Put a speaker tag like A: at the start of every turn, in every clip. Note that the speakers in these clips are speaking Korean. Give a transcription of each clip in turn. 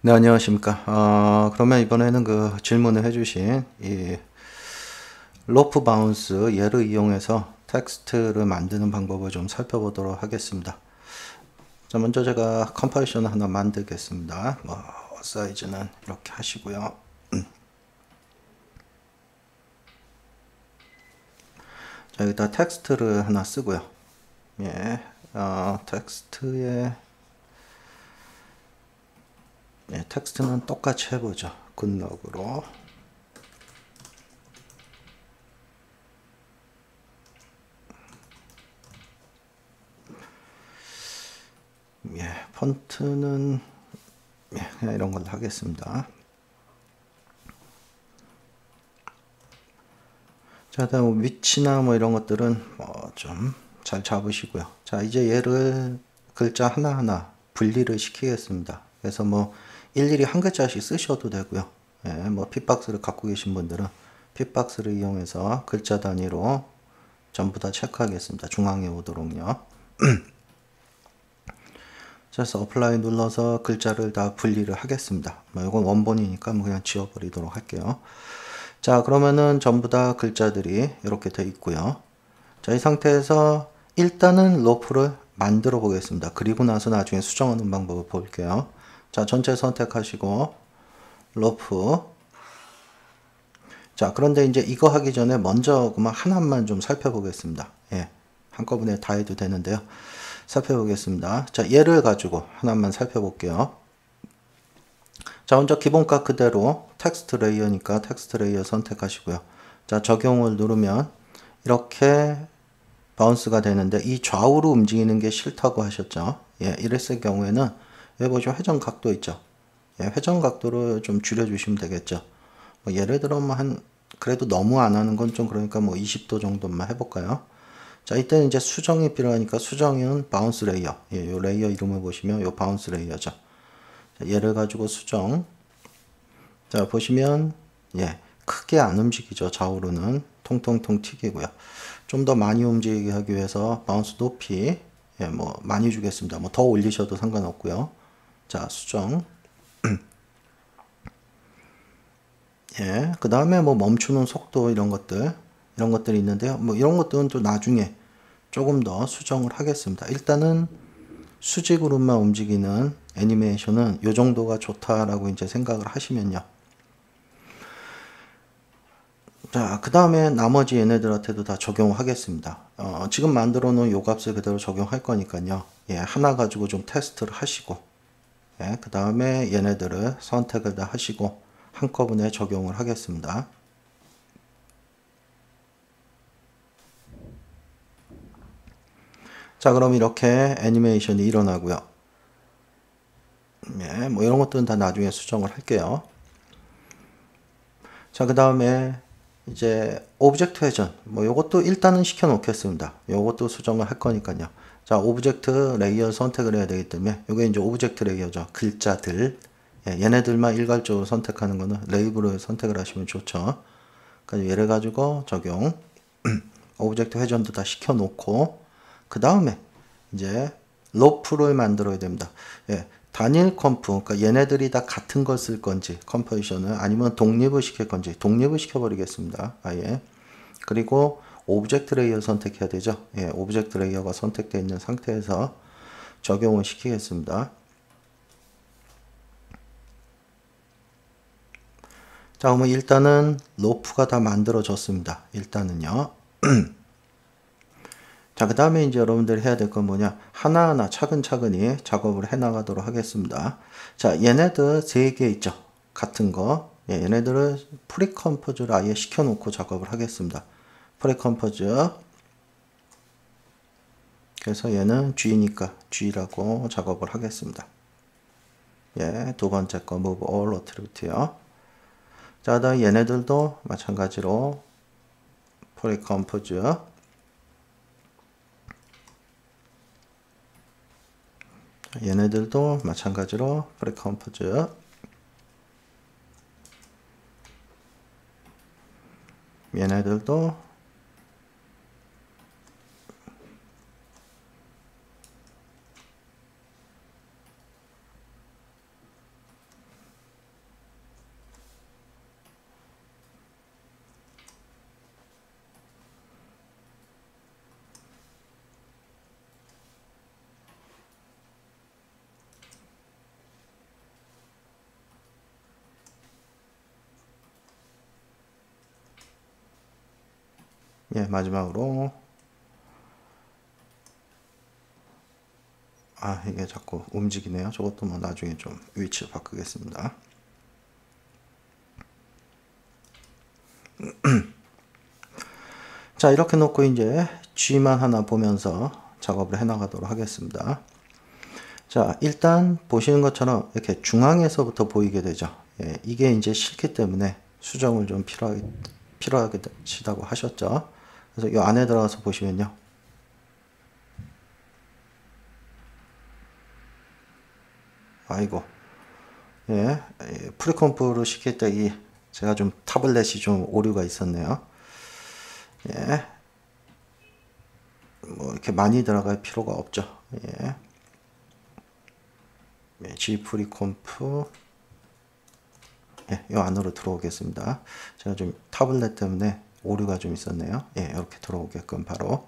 A: 네, 안녕하십니까. 그러면 이번에는 그 질문을 해주신 이 로프 바운스 예를 이용해서 텍스트를 만드는 방법을 좀 살펴보도록 하겠습니다. 자, 먼저 제가 컴파이션을 하나 만들겠습니다. 사이즈는 이렇게 하시고요. 자, 여기다 텍스트를 하나 쓰고요. 예, 텍스트에 텍스트는 똑같이 해보죠. 굿럭으로. 폰트는 그냥 이런 걸로 하겠습니다. 자, 다음 위치나 이런 것들은 좀 잘 잡으시고요. 자, 이제 얘를 글자 하나하나 분리를 시키겠습니다. 그래서 일일이 한 글자씩 쓰셔도 되고요. 핏박스를 갖고 계신 분들은 핏박스를 이용해서 글자 단위로 전부 다 체크하겠습니다. 중앙에 오도록요. 그래서 어플라이 눌러서 글자를 다 분리를 하겠습니다. 이건 원본이니까 그냥 지워버리도록 할게요. 자, 그러면은 전부 다 글자들이 이렇게 돼 있고요. 자, 이 상태에서 일단은 로프를 만들어 보겠습니다. 그리고 나서 나중에 수정하는 방법을 볼게요. 자, 전체 선택하시고 로프. 자, 그런데 이제 이거 하기 전에 먼저 그만 하나만 좀 살펴보겠습니다. 한꺼번에 다 해도 되는데요. 살펴보겠습니다. 자, 얘를 가지고 하나만 살펴볼게요. 자, 먼저 기본값 그대로 텍스트 레이어니까 텍스트 레이어 선택하시고요. 자, 적용을 누르면 이렇게 바운스가 되는데 이 좌우로 움직이는 게 싫다고 하셨죠. 이랬을 경우에는 여기 보시면 회전 각도 있죠. 회전 각도를 좀 줄여주시면 되겠죠. 예를 들어 그래도 너무 안 하는 건 좀 그러니까 20도 정도만 해볼까요? 자, 이때는 이제 수정이 필요하니까 수정은 바운스 레이어. 요 레이어 이름을 보시면 요 바운스 레이어죠. 자, 얘를 가지고 수정. 자, 보시면 크게 안 움직이죠. 좌우로는 통통통 튀기고요. 좀 더 많이 움직이게 하기 위해서 바운스 높이 많이 주겠습니다. 더 올리셔도 상관없고요. 자, 수정. 그 다음에 멈추는 속도 이런 것들이 있는데요. 이런 것들은 또 나중에 조금 더 수정을 하겠습니다. 일단은 수직으로만 움직이는 애니메이션은 이 정도가 좋다라고 이제 생각을 하시면요. 자, 그 다음에 나머지 얘네들한테도 다 적용하겠습니다. 지금 만들어 놓은 요 값을 그대로 적용할 거니까요. 하나 가지고 좀 테스트를 하시고, 그 다음에 얘네들을 선택을 다 하시고, 한꺼번에 적용을 하겠습니다. 자, 그럼 이렇게 애니메이션이 일어나고요. 이런 것들은 다 나중에 수정을 할게요. 자, 그 다음에 이제 오브젝트 회전 요것도 일단은 시켜 놓겠습니다. 요것도 수정을 할 거니까요. 자, 오브젝트 레이어 선택을 해야 되기 때문에 요게 이제 오브젝트 레이어죠. 글자들. 얘네들만 일괄적으로 선택하는 거는 레이블을 선택을 하시면 좋죠. 그러니까 얘를 가지고 적용. 오브젝트 회전도 다 시켜 놓고 그 다음에 이제 로프를 만들어야 됩니다. 단일 컴프, 그러니까 얘네들이 다 같은 걸 쓸 건지 컴포지션을 아니면 독립을 시킬 건지 독립을 시켜버리겠습니다. 아예. 그리고 오브젝트 레이어 선택해야 되죠. 오브젝트 레이어가 선택되어 있는 상태에서 적용을 시키겠습니다. 자, 그러면 일단은 로프가 다 만들어졌습니다. 일단은요. 자, 그 다음에 이제 여러분들이 해야 될 건 뭐냐. 하나하나 차근차근히 작업을 해 나가도록 하겠습니다. 자, 얘네들 세 개 있죠. 같은 거. 얘네들을 프리컴포즈를 아예 시켜놓고 작업을 하겠습니다. 프리컴포즈. 그래서 얘는 G니까 G라고 작업을 하겠습니다. 두 번째 거 Move All Attribute요. 자, 다음 얘네들도 마찬가지로 프리컴포즈. 얘네들도 마찬가지로 프리컴포즈. 얘네들도 예, 마지막으로 이게 자꾸 움직이네요. 저것도 뭐 나중에 좀 위치를 바꾸겠습니다. 자, 이렇게 놓고 이제 G만 하나 보면서 작업을 해 나가도록 하겠습니다. 자, 일단 보시는 것처럼 이렇게 중앙에서부터 보이게 되죠. 예, 이게 이제 싫기 때문에 수정을 좀 필요하다고 하셨죠. 그래서 이 안에 들어가서 보시면요. 아이고, 예, 프리컴프를 시킬 때 제가 좀 타블렛이 좀 오류가 있었네요. 예, 뭐 이렇게 많이 들어갈 필요가 없죠. 예, G 프리컴프, 예, 이 안으로 들어오겠습니다. 제가 좀 타블렛 때문에 오류가 좀 있었네요. 예, 이렇게 들어오게끔 바로.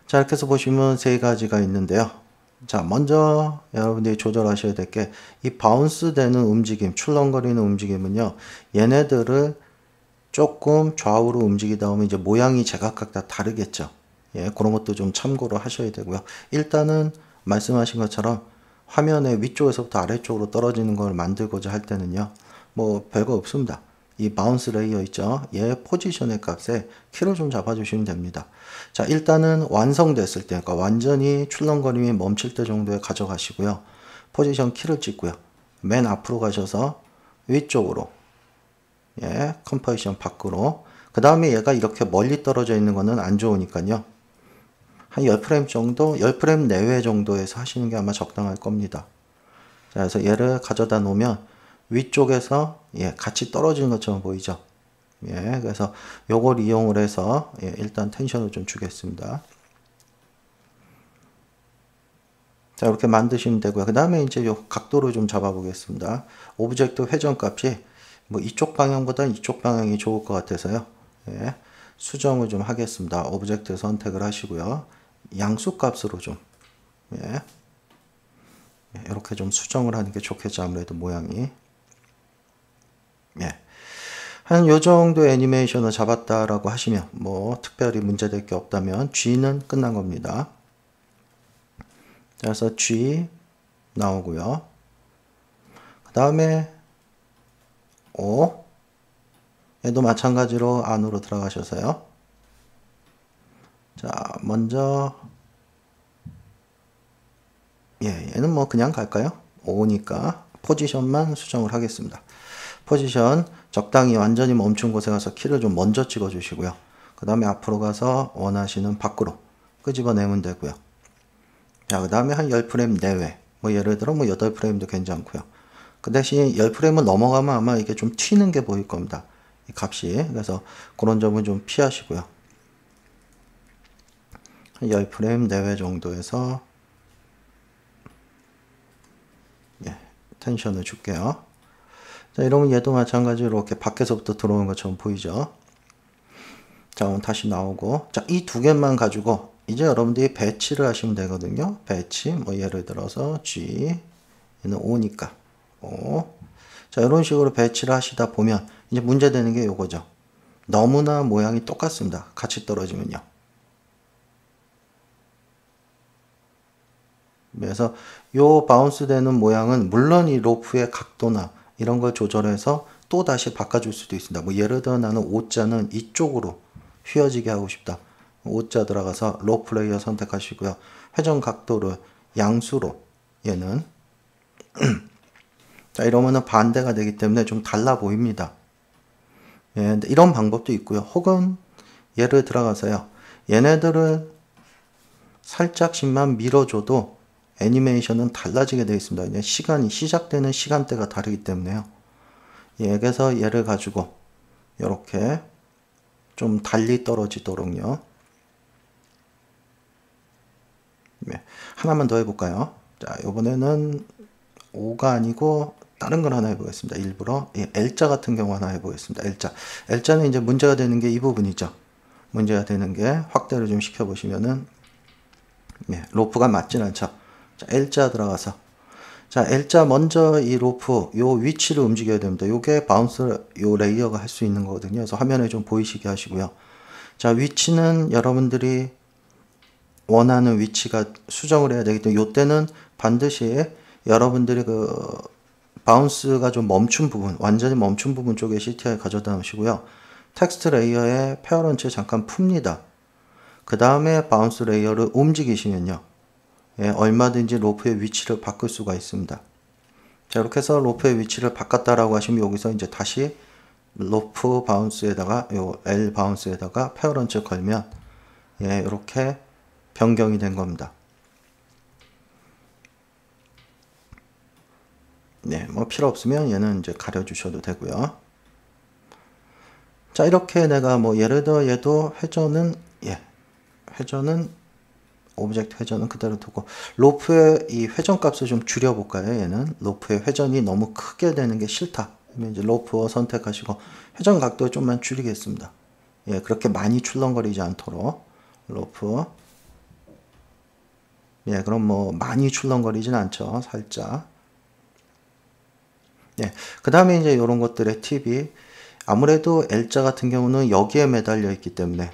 A: 자, 이렇게 해서 보시면 세 가지가 있는데요. 자, 먼저 여러분들이 조절하셔야 될 게 이 바운스 되는 움직임, 출렁거리는 움직임은요. 얘네들을 조금 좌우로 움직이다 보면 이제 모양이 제각각 다 다르겠죠. 예, 그런 것도 좀 참고로 하셔야 되고요. 일단은 말씀하신 것처럼 화면의 위쪽에서부터 아래쪽으로 떨어지는 걸 만들고자 할 때는요. 뭐 별거 없습니다. 이 바운스 레이어 있죠. 얘 포지션의 값에 키를 좀 잡아주시면 됩니다. 자, 일단은 완성됐을 때, 그러니까 완전히 출렁거림이 멈출 때 정도에 가져가시고요. 포지션 키를 찍고요. 맨 앞으로 가셔서 위쪽으로, 예, 컴포지션 밖으로. 그 다음에 얘가 이렇게 멀리 떨어져 있는 거는 안 좋으니까요. 한 10프레임 정도, 10프레임 내외 정도에서 하시는 게 아마 적당할 겁니다. 자, 그래서 얘를 가져다 놓으면 위쪽에서 예, 같이 떨어지는 것처럼 보이죠. 예, 그래서 요걸 이용을 해서 예, 일단 텐션을 좀 주겠습니다. 자, 이렇게 만드시면 되고요. 그 다음에 이제 요 각도를 좀 잡아 보겠습니다. 오브젝트 회전 값이 뭐 이쪽 방향보다 이쪽 방향이 좋을 것 같아서요. 예, 수정을 좀 하겠습니다. 오브젝트 선택을 하시고요. 양수 값으로 좀 예, 이렇게 좀 수정을 하는 게 좋겠죠. 아무래도 모양이. 예. 한 요 정도 애니메이션을 잡았다라고 하시면 뭐 특별히 문제될 게 없다면 G는 끝난 겁니다. 그래서 G 나오고요. 그 다음에 O 얘도 마찬가지로 안으로 들어가셔서요. 자, 먼저 예, 얘는 뭐 그냥 갈까요? O니까 포지션만 수정을 하겠습니다. 포지션 적당히 완전히 멈춘 곳에 가서 키를 좀 먼저 찍어 주시고요. 그 다음에 앞으로 가서 원하시는 밖으로 끄집어내면 되고요. 자, 그 다음에 한 10프레임 내외, 뭐 예를 들어 뭐 8프레임도 괜찮고요. 그 대신 10프레임을 넘어가면 아마 이게 좀 튀는 게 보일 겁니다. 이 값이. 그래서 그런 점은 좀 피하시고요. 한 10프레임 내외 정도에서 예, 텐션을 줄게요. 자, 이러면 얘도 마찬가지로 이렇게 밖에서부터 들어오는 것처럼 보이죠. 자, 그럼 다시 나오고. 자, 이 두 개만 가지고 이제 여러분들이 배치를 하시면 되거든요. 배치, 뭐 예를 들어서 G, 얘는 O니까 O. 자, 이런 식으로 배치를 하시다 보면 이제 문제되는 게 요거죠. 너무나 모양이 똑같습니다. 같이 떨어지면요. 그래서 요 바운스 되는 모양은 물론 이 로프의 각도나 이런 걸 조절해서 또 다시 바꿔줄 수도 있습니다. 뭐 예를 들어 나는 O자는 이쪽으로 휘어지게 하고 싶다. O자 들어가서 로프 레이어 선택하시고요. 회전 각도를 양수로 얘는 자, 이러면은 반대가 되기 때문에 좀 달라 보입니다. 예, 이런 방법도 있고요. 혹은 얘를 들어가서요. 얘네들을 살짝씩만 밀어줘도 애니메이션은 달라지게 되어 있습니다. 그냥 시간이 시작되는 시간대가 다르기 때문에요. 예, 그래서 얘를 가지고 이렇게 좀 달리 떨어지도록요. 네, 하나만 더 해볼까요? 자, 이번에는 5가 아니고 다른 걸 하나 해보겠습니다. 일부러 예, L자 같은 경우 하나 해보겠습니다. L자. L자는 이제 문제가 되는 게 이 부분이죠. 문제가 되는 게 확대를 좀 시켜보시면은 예, 로프가 맞진 않죠. 자, L자 들어가서 자, L자 먼저 이 로프 요 위치를 움직여야 됩니다. 요게 바운스 요 레이어가 할 수 있는 거거든요. 그래서 화면에 좀 보이시게 하시고요. 자, 위치는 여러분들이 원하는 위치가 수정을 해야 되기 때문에 요때는 반드시 여러분들이 그 바운스가 좀 멈춘 부분, 완전히 멈춘 부분 쪽에 CTR 가져다 놓으시고요. 텍스트 레이어에 페어런츠 잠깐 풉니다. 그 다음에 바운스 레이어를 움직이시면요. 예, 얼마든지 로프의 위치를 바꿀 수가 있습니다. 자, 이렇게 해서 로프의 위치를 바꿨다라고 하시면 여기서 이제 다시 로프 바운스에다가 요 L 바운스에다가 페어런츠 걸면 예, 이렇게 변경이 된 겁니다. 네, 뭐 필요 없으면 얘는 이제 가려 주셔도 되고요. 자, 이렇게 내가 뭐 예를 들어 얘도 회전은 오브젝트 회전은 그대로 두고 로프의 이 회전 값을 좀 줄여 볼까요? 얘는 로프의 회전이 너무 크게 되는 게 싫다. 그러면 이제 로프 선택하시고 회전 각도 좀만 줄이겠습니다. 예, 그렇게 많이 출렁거리지 않도록 로프. 예, 그럼 뭐 많이 출렁거리진 않죠. 살짝. 예, 그 다음에 이제 이런 것들의 팁이 아무래도 L자 같은 경우는 여기에 매달려 있기 때문에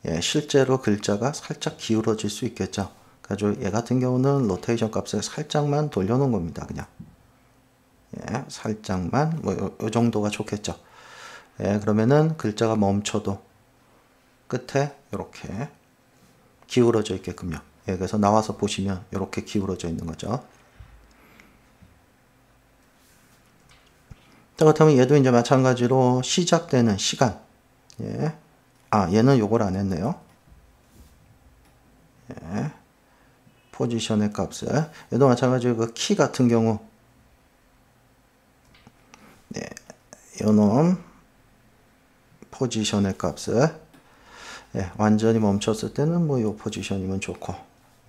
A: 예, 실제로 글자가 살짝 기울어질 수 있겠죠. 그래서 얘 같은 경우는 로테이션 값을 살짝만 돌려놓은 겁니다. 그냥 예, 살짝만 뭐 요 정도가 좋겠죠. 예, 그러면은 글자가 멈춰도 끝에 이렇게 기울어져 있게끔요. 예, 그래서 나와서 보시면 이렇게 기울어져 있는 거죠. 자, 그렇다면 얘도 이제 마찬가지로 시작되는 시간. 예. 아, 얘는 요걸 안 했네요. 예. 포지션의 값을. 얘도 마찬가지로 그 키 같은 경우. 네. 요놈 포지션의 값을. 예. 완전히 멈췄을 때는 뭐 요 포지션이면 좋고.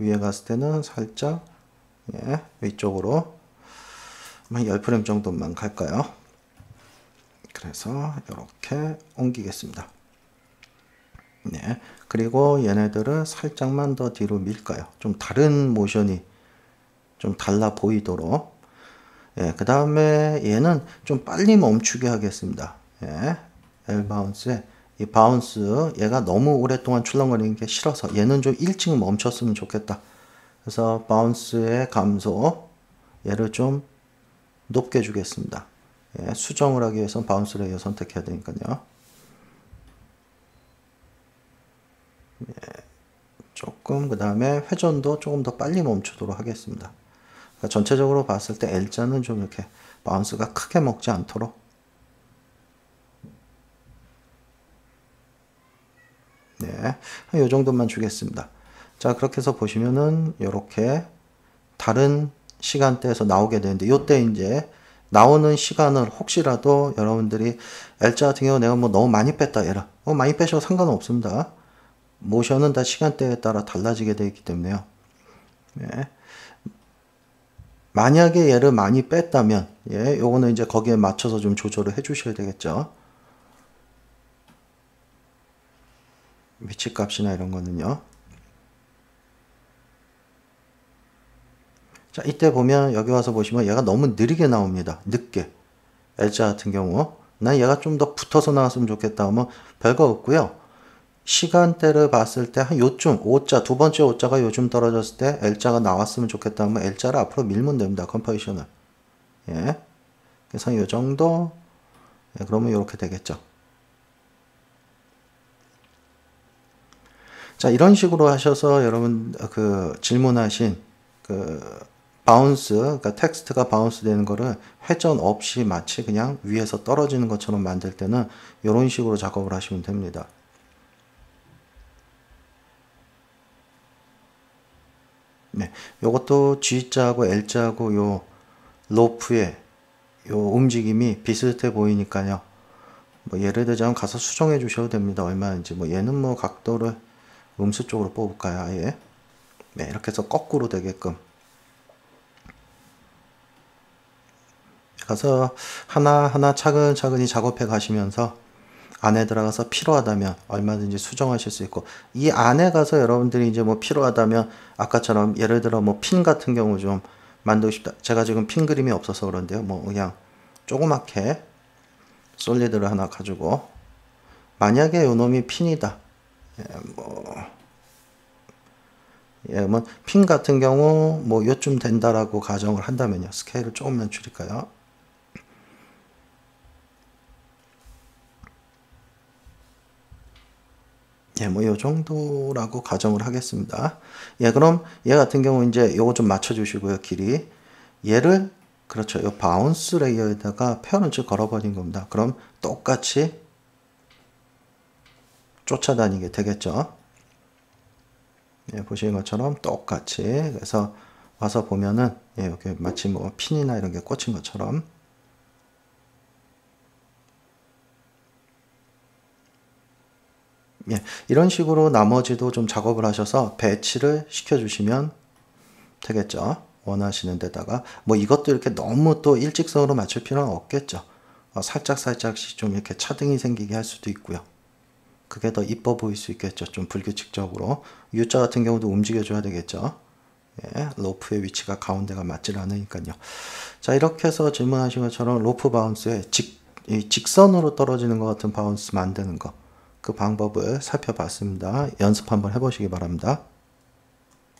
A: 위에 갔을 때는 살짝, 예. 위쪽으로. 한 10프레임 정도만 갈까요? 그래서 이렇게 옮기겠습니다. 네. 그리고 얘네들을 살짝만 더 뒤로 밀까요? 좀 다른 모션이 좀 달라 보이도록. 예, 그 다음에 얘는 좀 빨리 멈추게 하겠습니다. 예, L 바운스에 이 바운스 얘가 너무 오랫동안 출렁거리는 게 싫어서 얘는 좀 일찍 멈췄으면 좋겠다. 그래서 바운스의 감소 얘를 좀 높게 주겠습니다. 예, 수정을 하기 위해서는 바운스 레이어 선택해야 되니까요. 예, 조금 그 다음에 회전도 조금 더 빨리 멈추도록 하겠습니다. 그러니까 전체적으로 봤을 때 L자는 좀 이렇게 바운스가 크게 먹지 않도록 네, 이 정도만 주겠습니다. 자, 그렇게 해서 보시면은 이렇게 다른 시간대에서 나오게 되는데 이때 이제 나오는 시간을 혹시라도 여러분들이 L자 같은 경우 내가 뭐 너무 많이 뺐다 얘라 많이 빼셔도 상관은 없습니다. 모션은 다 시간대에 따라 달라지게 되어 있기 때문에요. 예. 만약에 얘를 많이 뺐다면 예, 요거는 이제 거기에 맞춰서 좀 조절을 해 주셔야 되겠죠. 위치 값이나 이런 거는요. 자, 이때 보면 여기 와서 보시면 얘가 너무 느리게 나옵니다. 늦게. L자 같은 경우 난 얘가 좀 더 붙어서 나왔으면 좋겠다 하면 별거 없고요. 시간대를 봤을 때 한 요쯤 O자 두 번째 O자가 요즘 떨어졌을 때 L자가 나왔으면 좋겠다 하면 L자를 앞으로 밀면 됩니다. 컴포지션을. 예. 그래서 요 정도 예, 그러면 이렇게 되겠죠. 자, 이런 식으로 하셔서 여러분 그 질문하신 그 바운스, 그러니까 텍스트가 바운스 되는 거를 회전 없이 마치 그냥 위에서 떨어지는 것처럼 만들 때는 이런 식으로 작업을 하시면 됩니다. 네, 요것도 G자하고 L자하고 요 로프의 요 움직임이 비슷해 보이니까요. 뭐 예를 들자면 가서 수정해 주셔도 됩니다. 얼마인지. 뭐 얘는 뭐 각도를 음수 쪽으로 뽑을까요? 아예. 네, 이렇게 해서 거꾸로 되게끔. 가서 하나하나 차근차근히 작업해 가시면서 안에 들어가서 필요하다면 얼마든지 수정하실 수 있고 이 안에 가서 여러분들이 이제 뭐 필요하다면 아까처럼 예를 들어 뭐 핀 같은 경우 좀 만들고 싶다. 제가 지금 핀 그림이 없어서 그런데요. 뭐 그냥 조그맣게 솔리드를 하나 가지고, 만약에 요놈이 핀이다. 뭐 핀 같은 경우 뭐 요쯤 된다라고 가정을 한다면요. 스케일을 조금만 줄일까요? 뭐 요 정도라고 가정을 하겠습니다. 그럼 얘 같은 경우 이제 요거 좀 맞춰 주시고요. 길이. 얘를 그렇죠. 요 바운스 레이어에다가 페어런츠 걸어 버린 겁니다. 그럼 똑같이 쫓아다니게 되겠죠. 보시는 것처럼 똑같이. 그래서 와서 보면은 여기 마치 뭐 핀이나 이런 게 꽂힌 것처럼 이런 식으로 나머지도 좀 작업을 하셔서 배치를 시켜 주시면 되겠죠. 원하시는 데다가 뭐 이것도 이렇게 너무 또 일직선으로 맞출 필요는 없겠죠. 살짝씩 좀 이렇게 차등이 생기게 할 수도 있고요. 그게 더 이뻐 보일 수 있겠죠. 좀 불규칙적으로. U자 같은 경우도 움직여줘야 되겠죠. 로프의 위치가 가운데가 맞질 않으니까요. 자, 이렇게 해서 질문하신 것처럼 로프 바운스에 직선으로 떨어지는 것 같은 바운스 만드는 거, 그 방법을 살펴봤습니다. 연습 한번 해보시기 바랍니다.